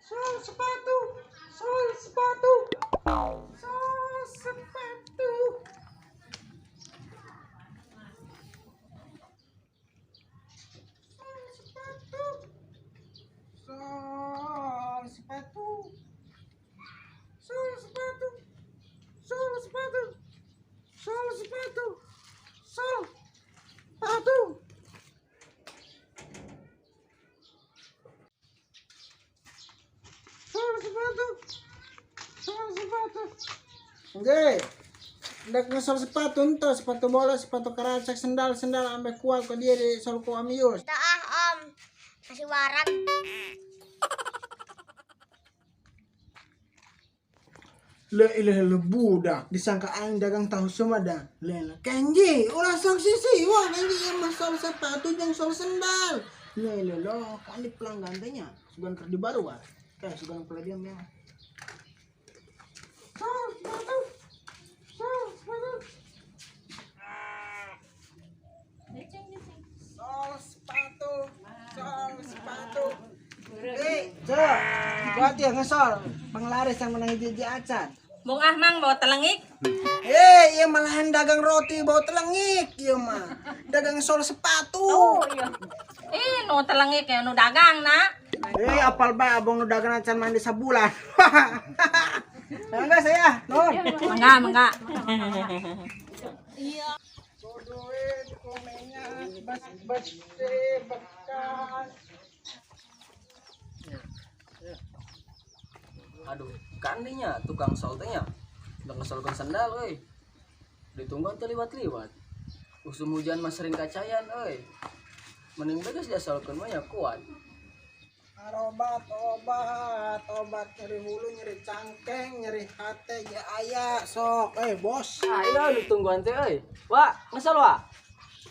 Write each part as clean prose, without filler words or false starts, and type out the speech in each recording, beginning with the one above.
Sol sepatu, sol sepatu, sol sepatu. Sol sepatu, sol sepatu, sol sepatu, sol sepatu, sol sepatu, sol sepatu. Sol sepatu, sol sepatu. Oke, ndak ngesol sepatu ento, sepatu bola, sepatu karacak, sendal, ambil kuat ke dia di sol ku amius. Dah om, masih warak. Le ilah le budak disangka aing dagang tahu sumada. Le kenji, ulah sok sisi, wah kenji emang sol sepatu jeung sol sendal. Le lo kan di pelanggan tanya, sugan kerja baru ah. Kayak sugan peladiam ya. Sol sepatu. Sol sepatu. Sol sepatu. Sol sepatu. Cok, buat dia ngesol. Penglaris yang menang hiji acan. Bung Ahmang bawa telengik. Iya malahan dagang roti bawa telengik, iya mah. Dagang sol sepatu. Oh iya. Nu telengik ya nu dagang nak. Apal ba abang nu dagang acan mandi sabulan. Enggak saya, Nun. Mangga. Iya. Duit komennya bekas. Aduh, kandinya tukang sol teh nya. Udah ngesolkeun sandal euy. Ditungguan teh liwat-liwat. Usum hujan mah sering kacayan euy. Mending beres dia solkeun mah nya kuat. Obat nyeri hulu, nyeri cangkeng, nyeri hate ya aya sok. Bos. Ayo ditungguan teh euy. Wah, ngesol wa.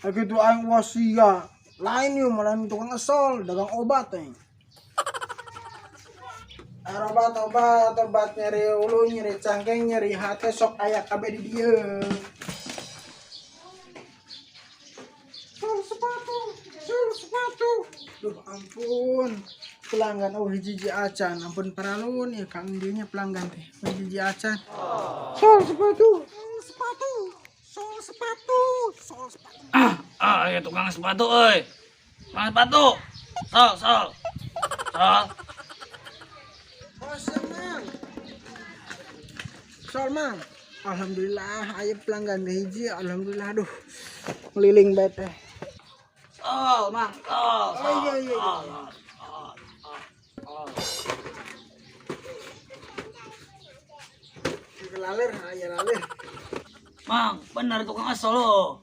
Gitu aing wasia. Lain yuk malah tukang ngesol, dagang obat teh. Obat nyeri ulu, nyeri cangkeng, nyeri hati sok aya kabeh di dieu. Sol sepatu. Duh ampun. Pelanggan hiji acan, ampun paralun ya Kang dinya pelanggan teh. Hiji acan. Sol sepatu. Ya tukang sepatu euy. Tukang sepatu. Sol. Sol mang. Alhamdulillah aya pelanggan teh hiji, alhamdulillah aduh. Ngeliling bae teh. Sol, Mang. Sol. Iya. Laler. Mang, bener tukang asal lo.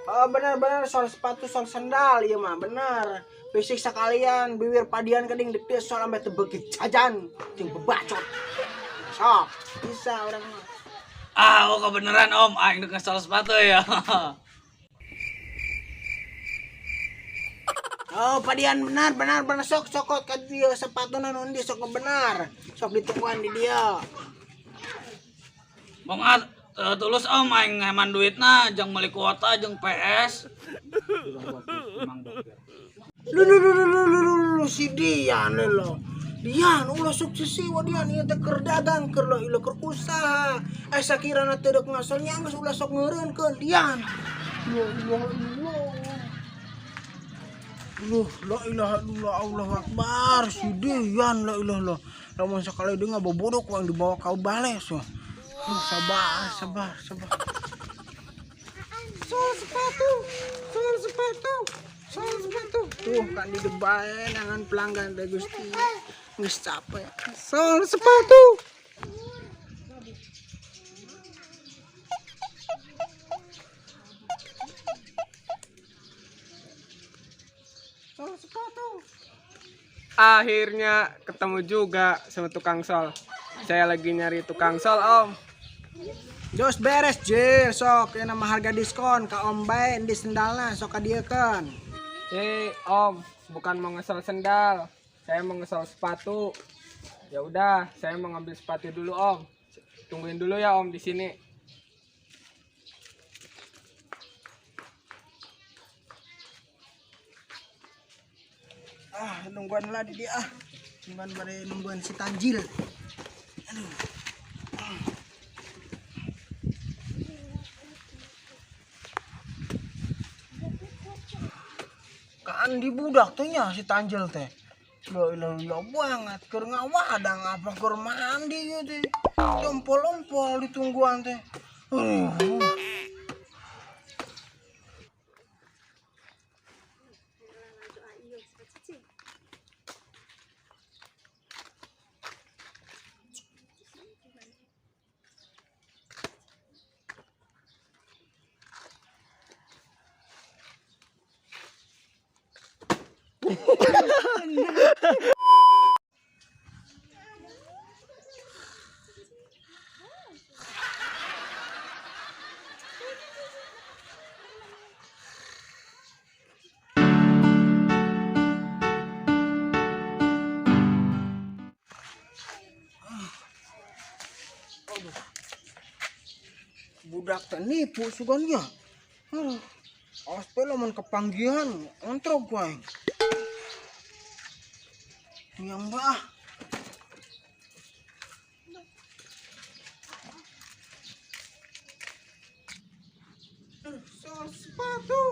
Oh benar sol sepatu sol sendal iya mah benar. Fisik sekalian bibir padian keding dek sol sampai tebeki jajan jeung bebacot. Sok bisa orang mah. Oh kebeneran om, aing dek sol sepatu ya. Oh padian benar sok sokot ka dia sepatu naon di sok benar. Sok ditungguan di dia. Bang tulus om aing heman duitna jeung meuli kuota jeung PS. Lu si Dian lo. Dian ulah sukses wa Dian ieu teh keur dagang keur lo keur usaha. Sakirana teu deuk ngasol nya geus ulah sok ngeureunkeun Dian. La ilaha illallah Allahu akbar si Dian la ilaha illallah. Lamun sakali deung bobodok yang dibawa ka bales. Sabar. Sol sepatu. Tuh kan di depan dengan pelanggan teh Gusti. Geus capek. Sol sepatu. Akhirnya ketemu juga sama tukang sol. Saya lagi nyari tukang sol om. Jos beres Jil, sok yang nama harga diskon ka om bae di sendalna sok kadiekeun. Om, bukan mau ngesol sendal. Saya mau ngesol sepatu. Ya udah, saya mau ngambil sepatu dulu Om. Tungguin dulu ya Om di sini. Nungguan lah di dia. Nungguan si Tanjil. Aduh. Kan di budak tuh nya si Tanjil teh. Lo banget keur ngawadang apa keur mandi gitu. Jompol-ompol ditungguan teh. Budak teh nipu sugannya. Awas pe lamun kepanggihan, ontrok bae. Yang bah. Soal sepatu.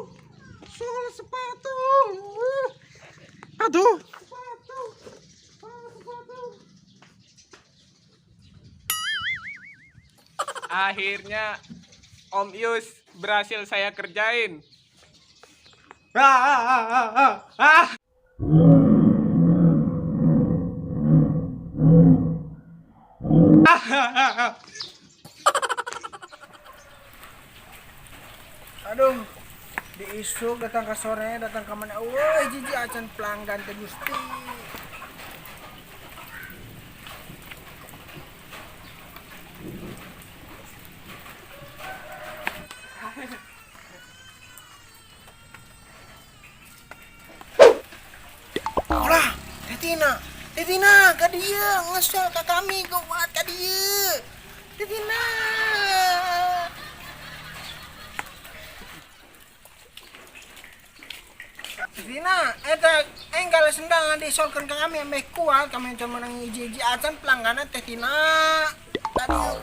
Soal sepatu. Aduh. Sepatu. Sepatu. Akhirnya Om Yus berhasil saya kerjain. Aduh, diisuk datang ke sore, datang ke mana? Woi, jiji acan pelanggan teh Gusti. Olah, Tetina, ka dieu ngesel ka kami gawat ka dieu. Tetina. Tetina, eta enggal sendal disolkeun ka kami ame kuat, kami cuma nang hiji-hiji acan pelangganan Tetina. Aduh.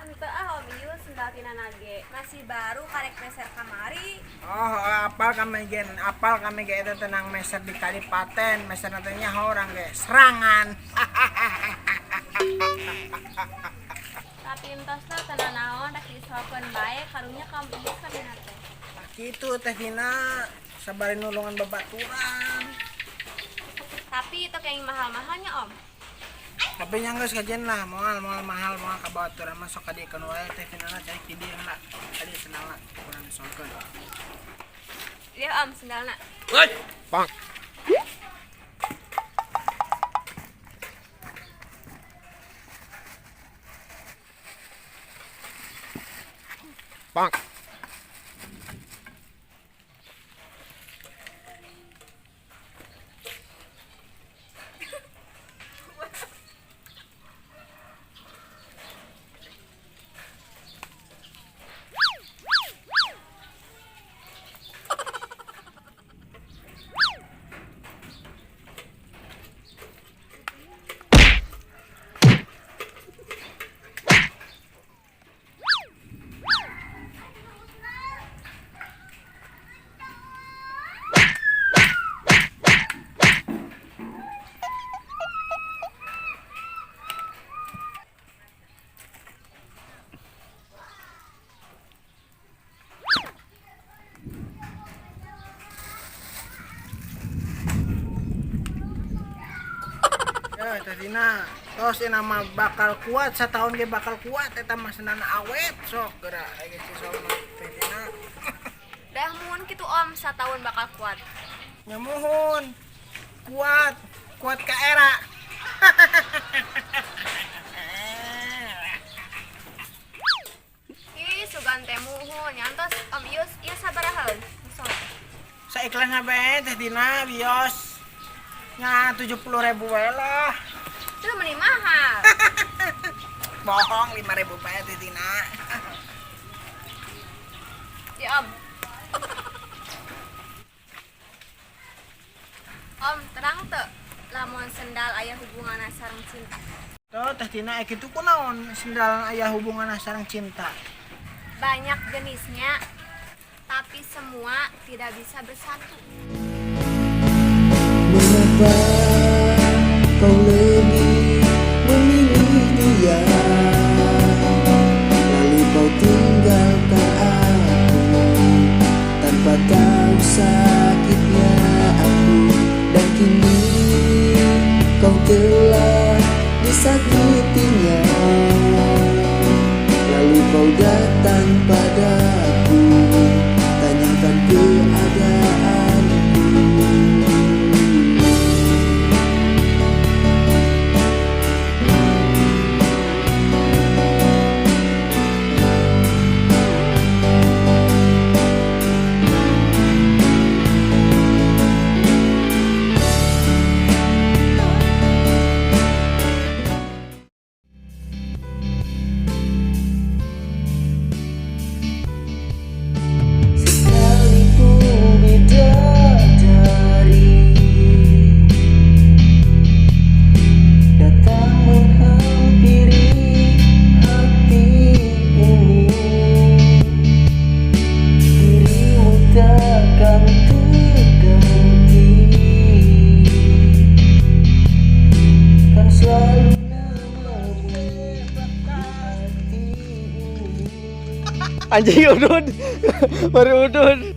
Henteu Om Yus sendal tina nage. Masih baru karek meser kamari. Oh, apal kami gen eta tenang meser di Kadipaten, meser nantinya orang ge serangan. Tapi entosna teu naon rek disolkeun bae karunya ka Om Yus ka dina teh. Gitu Teh Tina, sabari nulungan babaturan. Tapi itu kayak mahal-mahalnya Om. Tapi nya geus kajen lah, moal mahal moal ka babaturan masuk ka dieu kan wae Teh Tina cari di dieu lah. Tadi senala kurang disolkeun. Iya Om sendalna. Woi. Bang. Bang. Ya Teh Tina, tos nama bakal kuat, setahun ge bakal kuat eta mah senana awet sok geura aya si Solma Teh Tina. Dah muhun kitu Om, satahun bakal kuat. Nyamuhun. Kuat ka era. Ih, sugan teh muhun. Nyantos Om Yus ieu sabaraha? Saiklan be teh dina bios nya 70.000 we lah. Itu meni mahal. Bohong 5.000 bae teh dina. Si Om. Om, terang tuh lamun sendal aya hubungan sareng cinta. Tuh teh dina kitu kunaon sendal aya hubungan sareng cinta. Banyak jenisnya, tapi semua tidak bisa bersatu. Mengapa kau lebih memilih dia, lalu kau tinggalkan aku tanpa tahu sakitnya aku, dan kini kau telah disakitinya, lalu kau datang padaku tanyakan keadaanku. Sekalipun bidadari datang menghampiri hati ini, dirimu takkan terganti, kan selalu namamu di hati ini. Anjing udun. Baru udun.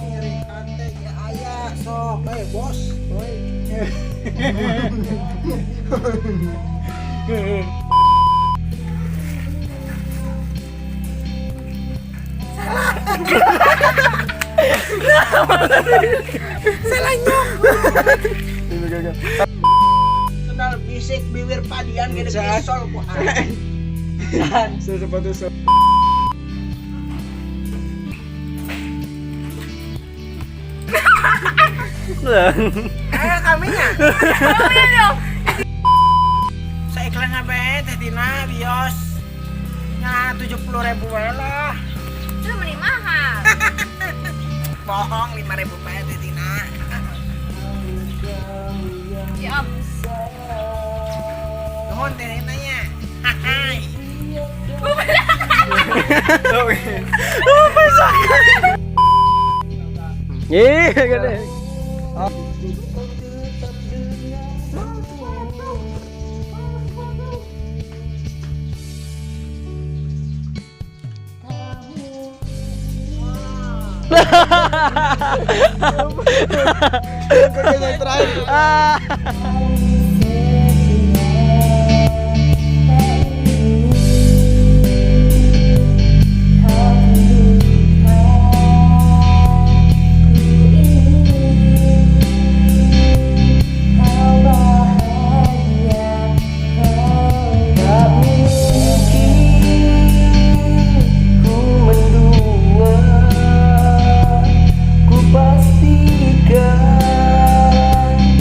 Nyeri hate ya aya sok bos. Sendal bisik bibir padian gede pisol ku. Sepatu so. Kaminya. Saiklan be teh dina bios nya 70.000 we lah. Itu meni mahal. Bohong 5.000 bae teh dina. Si Om. Nuhun teh nanya. Hai. Gede. Terakhir.